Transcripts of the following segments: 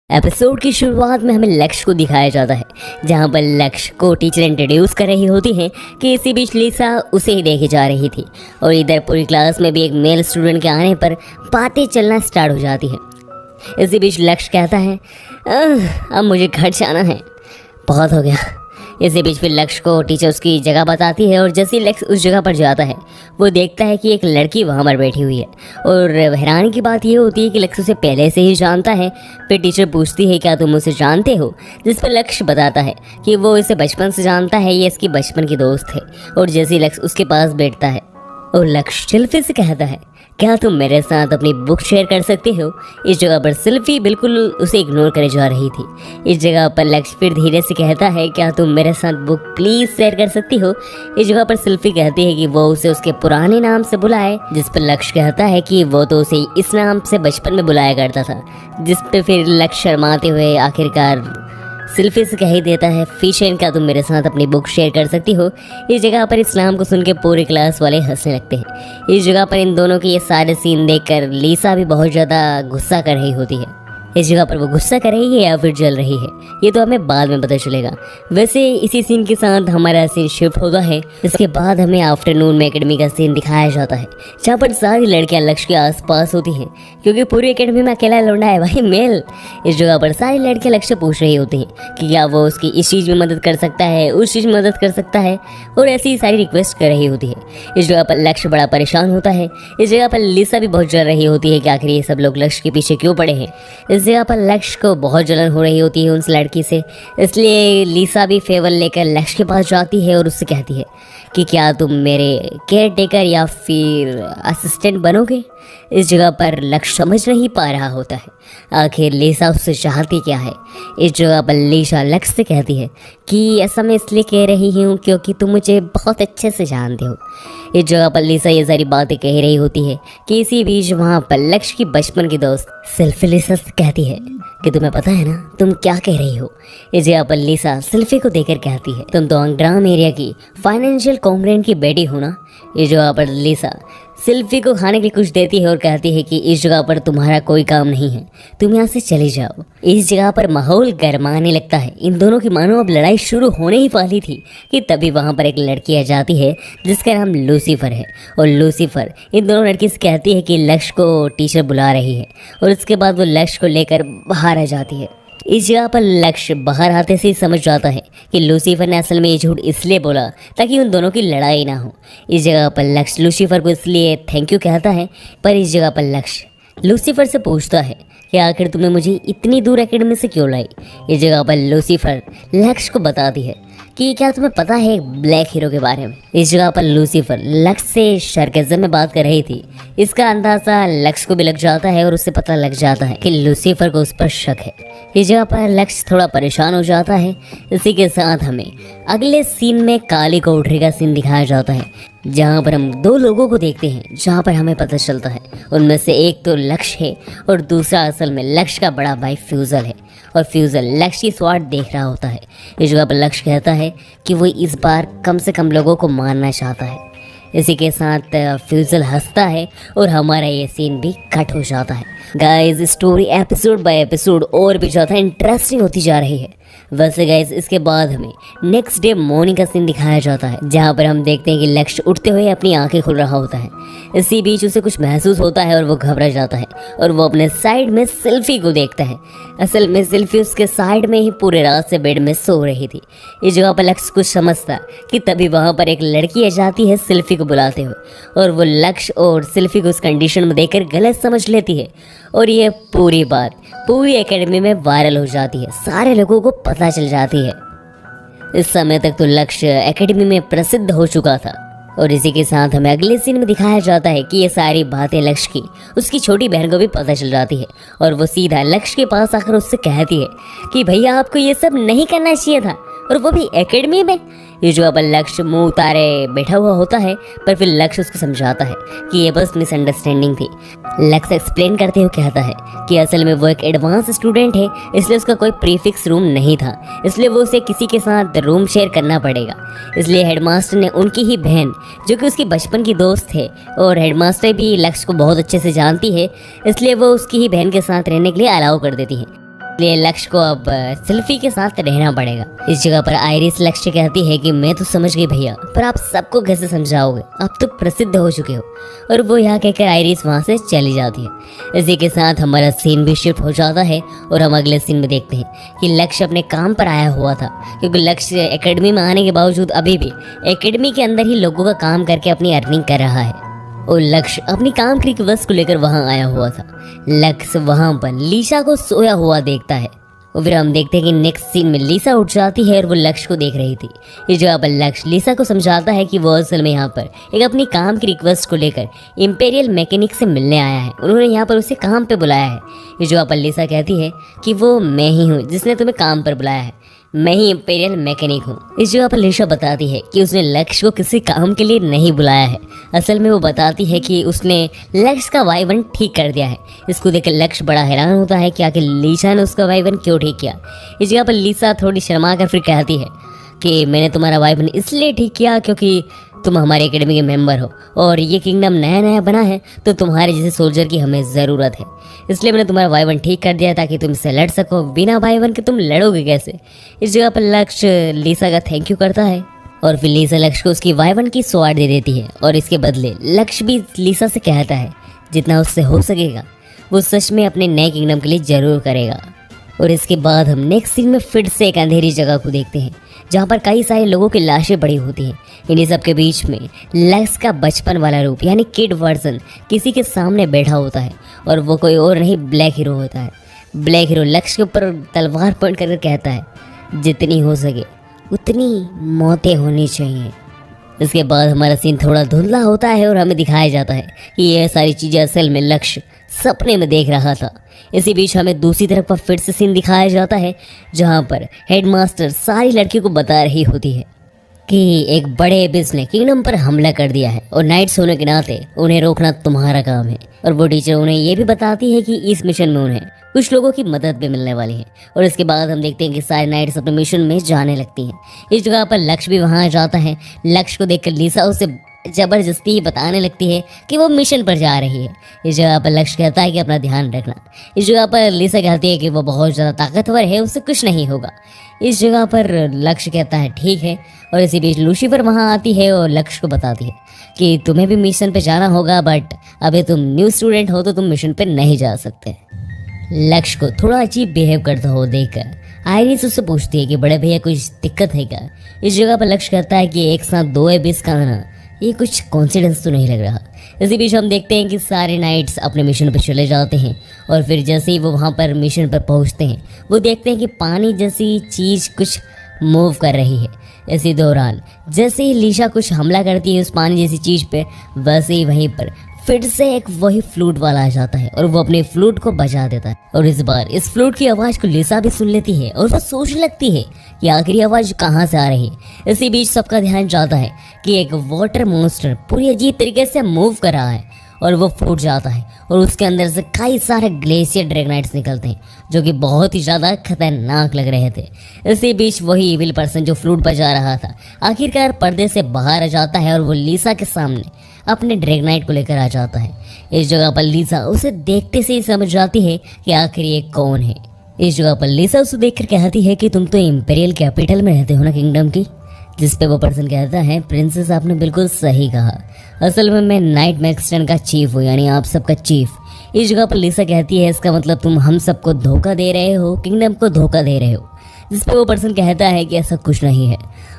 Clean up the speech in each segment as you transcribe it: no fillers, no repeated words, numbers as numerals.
Episode की शुरुआत में हमें लक्ष्य को दिखाया जाता है, जहां पर लक्ष्य को टीचर इंट्रोड्यूस कर रही होती है कि इसी बीच लिसा उसे ही देखे जा रही थी और इधर पूरी क्लास में भी एक मेल स्टूडेंट के आने पर बातें चलना स्टार्ट हो जाती है। इसी बीच लक्ष्य कहता है अब मुझे घर जाना है, बहुत हो गया। इसी बीच फिर लक्ष्य को टीचर उसकी जगह बताती है और जैसे ही लक्ष्य उस जगह पर जाता है वो देखता है कि एक लड़की वहाँ पर बैठी हुई है और हैरानी की बात ये होती है कि लक्ष्य उसे पहले से ही जानता है। फिर टीचर पूछती है क्या तुम उसे जानते हो, जिस पर लक्ष्य बताता है कि वो इसे बचपन से जानता है, ये इसकी बचपन की दोस्त है। और जैसे ही लक्ष्य उसके पास बैठता है और लक्ष्य शिल्पी से कहता है क्या तुम मेरे साथ अपनी बुक शेयर कर सकते हो। इस जगह पर शिल्पी बिल्कुल उसे इग्नोर करे जा रही थी। इस जगह पर लक्ष्य फिर धीरे से कहता है क्या तुम मेरे साथ बुक प्लीज शेयर कर सकती हो। इस जगह पर शिल्पी कहती है कि वो उसे उसके पुराने नाम से बुलाए, जिस पर लक्ष्य कहता है कि वो तो उसे इस नाम से बचपन में बुलाया करता था। जिस पे फिर लक्ष्य शर्माते हुए आखिरकार शिल्पी से कह ही देता है फिशन क्या तुम मेरे साथ अपनी बुक शेयर कर सकती हो। इस जगह पर इस नाम को सुन के पूरी क्लास वाले हंसने लगते हैं। इस जगह पर इन दोनों के ये सारे सीन देखकर लिसा भी बहुत ज़्यादा गुस्सा कर रही होती है। इस जगह पर वो गुस्सा कर रही है या फिर जल रही है ये तो हमें बाद में पता चलेगा। वैसे इसी सीन के साथ हमारा सीन शिफ्ट होता है। इसके बाद हमें आफ्टरनून में एकेडमी का सीन दिखाया जाता है, जहाँ पर सारी लड़कियां लक्ष्य के आसपास होती हैं क्योंकि पूरी एकेडमी में अकेला लौंडा है भाई मेल। इस जगह पर सारी लड़कियां लक्ष्य पूछ रही होती हैं कि क्या वो उसकी इस चीज़ में मदद कर सकता है, उस चीज़ में मदद कर सकता है और ऐसी सारी रिक्वेस्ट कर रही होती है। इस जगह पर लक्ष्य बड़ा परेशान होता है। इस जगह पर लिसा भी बहुत जल रही होती है कि आखिर ये सब लोग लक्ष्य के पीछे क्यों पड़े हैं। इस जगह पर लक्ष्य को बहुत जलन हो रही होती है उस लड़की से, इसलिए लिसा भी फेवर लेकर लक्ष्य के पास जाती है और उससे कहती है कि क्या तुम मेरे केयर टेकर या फिर असिस्टेंट बनोगे। इस जगह पर लक्ष्य समझ नहीं पा रहा होता है आखिर लिसा उससे चाहती क्या है। इस जगह पर लिसा लक्ष्य से कहती है कि ऐसा मैं इसलिए कह रही हूँ क्योंकि तुम मुझे बहुत अच्छे से जानते हो। इस जगह पर लिसा ये सारी बातें कह रही होती है कि इसी बीच वहाँ पर लक्ष्य की बचपन की दोस्त सेल्फी लिसा से कहती है कि तुम्हें पता है ना तुम क्या कह रही हो। इस जगह पर लिसा सेल्फी को देकर कहती है तुम तो अंग्राम एरिया की फाइनेंशियल कॉन्ग्रेंट की बेटी हो ना। इस जगह पर लिसा सेल्फी को खाने के लिए कुछ देती है और कहती है कि इस जगह पर तुम्हारा कोई काम नहीं है, तुम यहाँ से चले जाओ। इस जगह पर माहौल गरमाने लगता है। इन दोनों की मानो अब लड़ाई शुरू होने ही वाली थी कि तभी वहाँ पर एक लड़की आ जाती है जिसका नाम लूसीफर है। और लूसीफर इन दोनों लड़की से कहती है कि लक्ष्य को टीचर बुला रही है और उसके बाद वो लक्ष्य को लेकर बाहर आ जाती है। इस जगह पर लक्ष्य बाहर आते से ही समझ जाता है कि लूसीफर ने असल में ये झूठ इसलिए बोला ताकि उन दोनों की लड़ाई ना हो। इस जगह पर लक्ष्य लूसीफर को इसलिए थैंक यू कहता है, पर इस जगह पर लक्ष्य लूसीफर से पूछता है कि आखिर तुमने मुझे इतनी दूर एकेडमी से क्यों लाई। इस जगह पर लूसीफर लक्ष्य को बताती है कि क्या तुम्हें पता है ब्लैक हीरो के बारे में। इस जगह पर लूसीफर लक्ष्य से सरकाज़म में बात कर रही थी। इसका अंदाज़ा लक्ष्य को भी लग जाता है और उससे पता लग जाता है कि लूसीफर को उस पर शक है। इस जगह पर लक्ष्य थोड़ा परेशान हो जाता है। इसी के साथ हमें अगले सीन में काली कोठरी का सीन दिखाया जाता है, जहाँ पर हम दो लोगों को देखते हैं, जहाँ पर हमें पता चलता है उनमें से एक तो लक्ष्य है और दूसरा असल में लक्ष्य का बड़ा भाई फ्यूजल है और फ्यूजल लक्ष्य की स्वाट देख रहा होता है। इस जगह पर लक्ष्य कहता है कि वो इस बार कम से कम लोगों को मारना चाहता है। इसी के साथ फ्यूजल हंसता है और हमारा ये सीन भी कट हो जाता है। Guys story episode by episode और भी ज़्यादा इंटरेस्टिंग होती जा रही है। वैसे गाइस इसके बाद हमें नेक्स्ट डे मॉर्निंग का सीन दिखाया जाता है, जहाँ पर हम देखते हैं कि लक्ष्य उठते हुए अपनी आंखें खोल रहा होता है। इसी बीच उसे कुछ महसूस होता है और वो घबरा जाता है और वो अपने साइड में सेल्फी को देखता है। असल में सेल्फी उसके साइड में ही पूरे रात से बेड में सो रही थी। इस जगह पर लक्ष्य कुछ समझता कि तभी वहाँ पर एक लड़की आ जाती है सेल्फी को बुलाते हुए और वो लक्ष्य और सेल्फी को उस कंडीशन में देखकर गलत समझ लेती है और ये पूरी बात पूरी एकेडमी में वायरल हो जाती है, सारे लोगों को पता चल जाती है। इस समय तक तो लक्ष्य एकेडमी में प्रसिद्ध हो चुका था और इसी के साथ हमें अगले सीन में दिखाया जाता है कि ये सारी बातें लक्ष्य की उसकी छोटी बहन को भी पता चल जाती है और वो सीधा लक्ष्य के पास आकर उससे कहती है कि भैया आपको ये सब नहीं करना चाहिए था और वो भी एकेडमी में। ये जो अब लक्ष्य मुंह उतारे बैठा हुआ होता है, पर फिर लक्ष्य उसको समझाता है कि ये बस मिसअंडरस्टैंडिंग थी। लक्ष्य एक्सप्लेन करते हुए कहता है कि असल में वो एक एडवांस स्टूडेंट है, इसलिए उसका कोई प्रीफिक्स रूम नहीं था, इसलिए वो उसे किसी के साथ रूम शेयर करना पड़ेगा। इसलिए हेडमास्टर ने उनकी ही बहन, जो कि उसकी बचपन की दोस्त है और हेडमास्टर भी लक्ष्य को बहुत अच्छे से जानती है, इसलिए वो उसकी ही बहन के साथ रहने के लिए अलाउ कर देती है। इसलिए लक्ष्य को अब सेल्फी के साथ रहना पड़ेगा। इस जगह पर आयरिस लक्ष्य से कहती है कि मैं तो समझ गई भैया, पर आप सबको कैसे समझाओगे, आप तो प्रसिद्ध हो चुके हो। और वो यहाँ कहकर आयरिस वहाँ से चली जाती है। इसी के साथ हमारा सीन भी शिफ्ट हो जाता है और हम अगले सीन में देखते हैं कि लक्ष्य अपने काम पर आया हुआ था, क्योंकि लक्ष्य एकेडमी में आने के बावजूद अभी भी एकेडमी के अंदर ही लोगों का काम करके अपनी अर्निंग कर रहा है। और लक्ष्य अपनी काम की रिक्वेस्ट को लेकर वहां आया हुआ था। लक्ष्य वहां पर लीसा को सोया हुआ देखता है और फिर हम देखते हैं कि नेक्स्ट सीन में लीसा उठ जाती है और वो लक्ष्य को देख रही थी। इस जगह पर लक्ष्य लीसा को समझाता है कि वो असल में यहाँ पर एक अपनी काम की रिक्वेस्ट को लेकर इंपीरियल मैकेनिक से मिलने आया है। उन्होंने यहाँ पर उसे काम पे बुलाया है। इस जगह पर लीसा कहती है कि वो मैं ही हूँ जिसने तुम्हें काम पर बुलाया है, मैं ही इंपीरियल मैकेनिक हूँ। इस जगह पर लीसा बताती है कि उसने लक्ष्य को किसी काम के लिए नहीं बुलाया है। असल में वो बताती है कि उसने लक्ष्य का वाइवन ठीक कर दिया है। इसको देखकर लक्ष्य बड़ा हैरान होता है कि आखिर लीसा ने उसका वाइवन क्यों ठीक किया। इस जगह पर लीसा थोड़ी शर्मा कर फिर कहती है कि मैंने तुम्हारा वाइवन इसलिए ठीक किया क्योंकि तुम हमारे एकेडमी के मेंबर हो और ये किंगडम नया नया बना है, तो तुम्हारे जैसे सोल्जर की हमें ज़रूरत है। इसलिए मैंने तुम्हारा वाइवन ठीक कर दिया ताकि तुम इससे लड़ सको। बिना वाइवन के तुम लड़ोगे कैसे। इस जगह पर लक्ष्य लीसा का थैंक यू करता है और फिर लीसा लक्ष्य को उसकी वाइवन की स्वाड दे देती है। और इसके बदले लक्ष्य भी लीसा से कहता है जितना उससे हो सकेगा वो सच में अपने नए किंगडम के लिए ज़रूर करेगा। और इसके बाद हम नेक्स्ट सीन में फिर से एक अंधेरी जगह को देखते हैं जहाँ पर कई सारे लोगों की लाशें पड़ी होती हैं। इन्हीं सब के बीच में लक्ष्य का बचपन वाला रूप यानी किड वर्जन किसी के सामने बैठा होता है और वो कोई और नहीं ब्लैक हीरो होता है। ब्लैक हीरो लक्ष्य के ऊपर तलवार पॉइंट करके कहता है जितनी हो सके उतनी मौतें होनी चाहिए। इसके बाद हमारा सीन थोड़ा धुंधला होता है और हमें दिखाया जाता है कि यह सारी चीज़ें असल में लक्ष्य सपने में देख रहा था। इसी बीच हमें दूसरी तरफ पर फिर से सीन दिखाया जाता है जहाँ पर हेडमास्टर सारी लड़कियों को बता रही होती है कि एक बड़े एबिस ने किंगडम पर हमला कर दिया है और नाइट्स होने के नाते उन्हें रोकना तुम्हारा काम है। और वो टीचर उन्हें ये भी बताती है कि इस मिशन में उन्हें कुछ लोगों की मदद भी मिलने वाली है। और इसके बाद हम देखते हैं कि सारी नाइट्स अपने मिशन में जाने लगती हैं। इस जगह पर लक्ष्य भी वहाँ जाता है। लक्ष्य को देखकर लीसा उसे जबरदस्ती बताने लगती है कि वो मिशन पर जा रही है। इस जगह पर लक्ष्य कहता है कि अपना ध्यान रखना। इस जगह पर लीसा कहती है कि वो बहुत ज़्यादा ताकतवर है, उससे कुछ नहीं होगा। इस जगह पर लक्ष्य कहता है ठीक है। और इसी बीच लूसीफर वहाँ आती है और लक्ष्य को बताती है कि तुम्हें भी मिशन पे जाना होगा, बट अभी तुम न्यू स्टूडेंट हो तो तुम मिशन पे नहीं जा सकते। लक्ष्य को थोड़ा अजीब बिहेव करता हो देखकर आयरिस उससे पूछती है कि बड़े भैया कुछ दिक्कत है क्या। इस जगह पर लक्ष्य कहता है कि एक साथ दो एबिस का आना ये कुछ कॉन्सिडेंस तो नहीं लग रहा। इसी बीच हम देखते हैं कि सारे नाइट्स अपने मिशन पर चले जाते हैं और फिर जैसे ही वो वहाँ पर मिशन पर पहुँचते हैं वो देखते हैं कि पानी जैसी चीज़ कुछ मूव कर रही है। इसी दौरान जैसे ही लीसा कुछ हमला करती है उस पानी जैसी चीज़ पे, वैसे ही वहीं पर फिर से एक वही फ्लूट वाला आ जाता है और वो अपने फ्लूट को बजा देता है। और इस बार इस फ्लूट की आवाज़ को लीसा भी सुन लेती है और वो सोचने लगती है कि आखिरी आवाज़ कहाँ से आ रही है। इसी बीच सबका ध्यान जाता है कि एक वाटर मॉन्स्टर पूरी अजीब तरीके से मूव कर रहा है और वो फूट जाता है और उसके अंदर से कई सारे ग्लेशियर ड्रैगनाइट्स निकलते हैं जो कि बहुत ही ज़्यादा खतरनाक लग रहे थे। इसी बीच वही इविल पर्सन जो फ्लूट बजा रहा था आखिरकार पर्दे से बाहर आ जाता है और वो लीसा के सामने अपने ड्रैगनाइट को लेकर आ जाता है। इस जगह पर लीसा उसे देखते से ही समझ जाती है कि आखिर ये कौन है। इस जगह पर लीसा उसे देखकर कहती है कि तुम तो इंपीरियल कैपिटल में रहते हो ना किंगडम की। जिस पे वो पर्सन कहता है प्रिंसेस आपने बिल्कुल सही कहा, असल में मैं नाइट मैक्सटन का चीफ हूँ, यानी आप सबका चीफ। इस जगह पर लीसा कहती है इसका मतलब तुम हम सबको धोखा दे रहे हो, किंगडम को धोखा दे रहे हो। जिस पे वो पर्सन कहता है कि ऐसा कुछ नहीं है,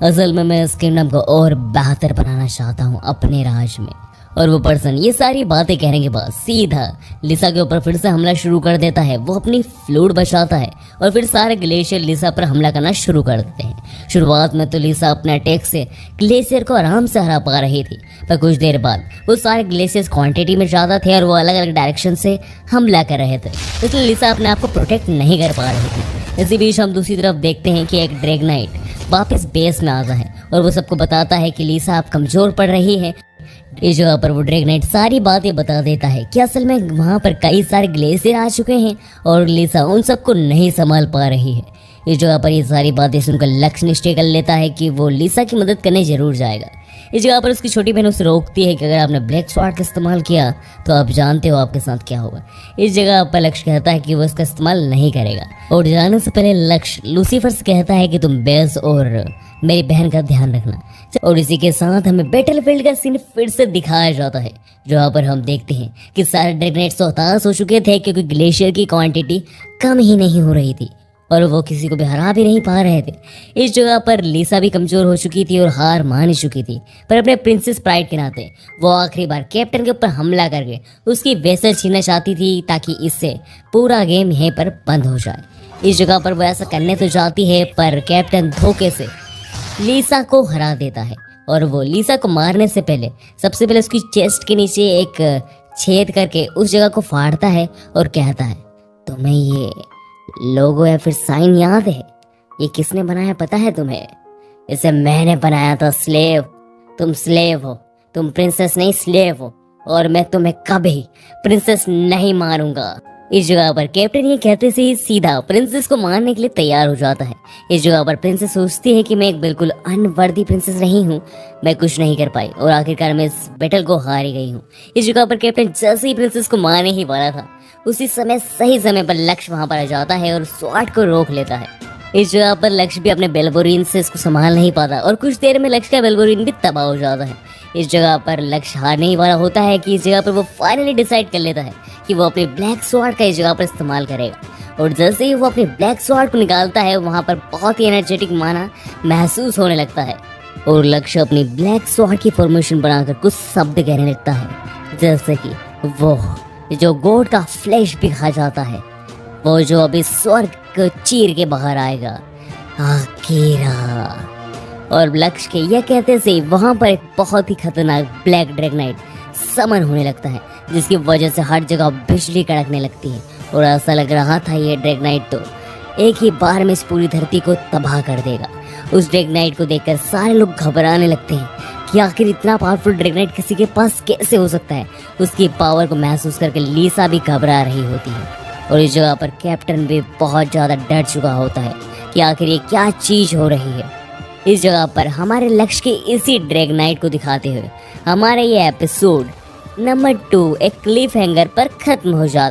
असल में मैं इस किंगडम को और बेहतर बनाना चाहता हूँ अपने राज में। और वो पर्सन ये सारी बातें कहने के बाद सीधा लीसा के ऊपर फिर से हमला शुरू कर देता है। वो अपनी फ्लूट बचाता है और फिर सारे ग्लेशियर लीसा पर हमला करना शुरू कर देते हैं। शुरुआत में तो लीसा अपने अटैक से ग्लेशियर को आराम से हरा पा रही थी, पर कुछ देर बाद वो सारे ग्लेशियर्स क्वांटिटी में ज़्यादा थे और वो अलग अलग डायरेक्शन से हमला कर रहे थे, इसलिए लीसा अपने आप को प्रोटेक्ट नहीं कर पा रही थी। इसी बीच हम दूसरी तरफ देखते हैं कि एक ड्रैगनाइट वापस बेस में आता है और वो सबको बताता है कि लीसा आप कमज़ोर पड़ रही है। इस जगह पर वो ड्रैगनाइट सारी बातें बता देता है कि असल में वहाँ पर कई सारे ग्लेशियर आ चुके हैं और लीसा उन सबको नहीं संभाल पा रही है। इस जगह पर ये सारी बातें सुनकर लक्ष्य निश्चय कर लेता है कि वो लीसा की मदद करने जरूर जाएगा। इस जगह पर उसकी छोटी बहन उसे रोकती है कि अगर आपने ब्लैक स्वॉर्ड का इस्तेमाल किया तो आप जानते हो आपके साथ क्या होगा। इस जगह पर लक्ष्य कहता है कि वो इसका इस्तेमाल नहीं करेगा और जाने से पहले लक्ष्य लूसीफर से कहता है कि तुम बेस और मेरी बहन का ध्यान रखना। और इसी के साथ हमें बैटलफील्ड का सीन फिर से दिखाया जाता है, जहाँ पर हम देखते हैं कि सारे ड्रैगनाइट्स तो हताश हो चुके थे क्योंकि ग्लेशियर की क्वांटिटी कम ही नहीं हो रही थी और वो किसी को भी हरा भी नहीं पा रहे थे। इस जगह पर लिसा भी कमजोर हो चुकी थी और हार मान चुकी थी, पर अपने प्रिंसेस प्राइड के नाते वो आखिरी बार कैप्टन के ऊपर हमला करके उसकी वेसल छीनना चाहती थी ताकि इससे पूरा गेम यहीं पर बंद हो जाए। इस जगह पर वो ऐसा करने तो चाहती है पर कैप्टन धोखे से लिसा को हरा देता है और वो लिसा को मारने से पहले सबसे पहले उसकी चेस्ट के नीचे एक छेद करके उस जगह को फाड़ता है और कहता है, तुम्हें ये लोगो या फिर साइन याद है? ये किसने बनाया पता है तुम्हें? इसे मैंने बनाया था स्लेव। तुम स्लेव हो, तुम प्रिंसेस नहीं स्लेव हो और मैं तुम्हें कभी प्रिंसेस नहीं मारूंगा। इस जगह पर कैप्टन ये कहते से ही सीधा प्रिंसेस को मारने के लिए तैयार हो जाता है। इस जगह पर प्रिंसेस सोचती है कि मैं एक बिल्कुल अनवर्दी प्रिंसेस नहीं हूँ, मैं कुछ नहीं कर पाई और आखिरकार मैं इस बैटल को हारी गई हूँ। इस जगह पर कैप्टन जैसे ही प्रिंसेस को मारने ही वाला था उसी समय सही समय पर लक्ष्य वहां पर आ जाता है और स्वॉर्ड को रोक लेता है। इस जगह पर लक्ष्य भी अपने बेलबोरिन से इसको संभाल नहीं पाता और कुछ देर में लक्ष्य का बेलबोरिन भी तबाह हो जाता है। इस जगह पर लक्ष्य हारने ही वाला होता है कि इस जगह पर वो फाइनली डिसाइड कर लेता है कि वो अपने ब्लैक स्वॉर्ड का इस जगह पर इस्तेमाल करेगा और जैसे ही वो अपने ब्लैक स्वॉर्ड को निकालता है वहां पर बहुत ही एनर्जेटिक माना महसूस होने लगता है और लक्ष्य अपनी ब्लैक स्वॉर्ड की फॉर्मेशन बनाकर कुछ शब्द कहने लगता है, जैसे कि वो जो गॉड का फ्लैश भी खा जाता है, वो जो अभी स्वर्ग को चीर के बाहर आएगा, आकीरा। और लक्ष्य के यह कहते से वहां पर एक बहुत ही खतरनाक ब्लैक ड्रैगनाइट समन होने लगता है, जिसकी वजह से हर जगह बिजली कड़कने लगती है और ऐसा लग रहा था ये ड्रैगनाइट तो एक ही बार में इस पूरी धरती को तबाह कर देगा। उस ड्रैगनाइट को देखकर सारे लोग घबराने लगते हैं कि आखिर इतना पावरफुल ड्रैगनाइट किसी के पास कैसे हो सकता है। उसकी पावर को महसूस करके लिसा भी घबरा रही होती है और इस जगह पर कैप्टन भी बहुत ज़्यादा डर चुका होता है कि आखिर ये क्या चीज़ हो रही है। इस जगह पर हमारे लक्ष्य के इसी ड्रैगनाइट को दिखाते हुए हमारा ये एपिसोड नंबर 2 एक क्लिफ हैंगर पर खत्म हो जाता है।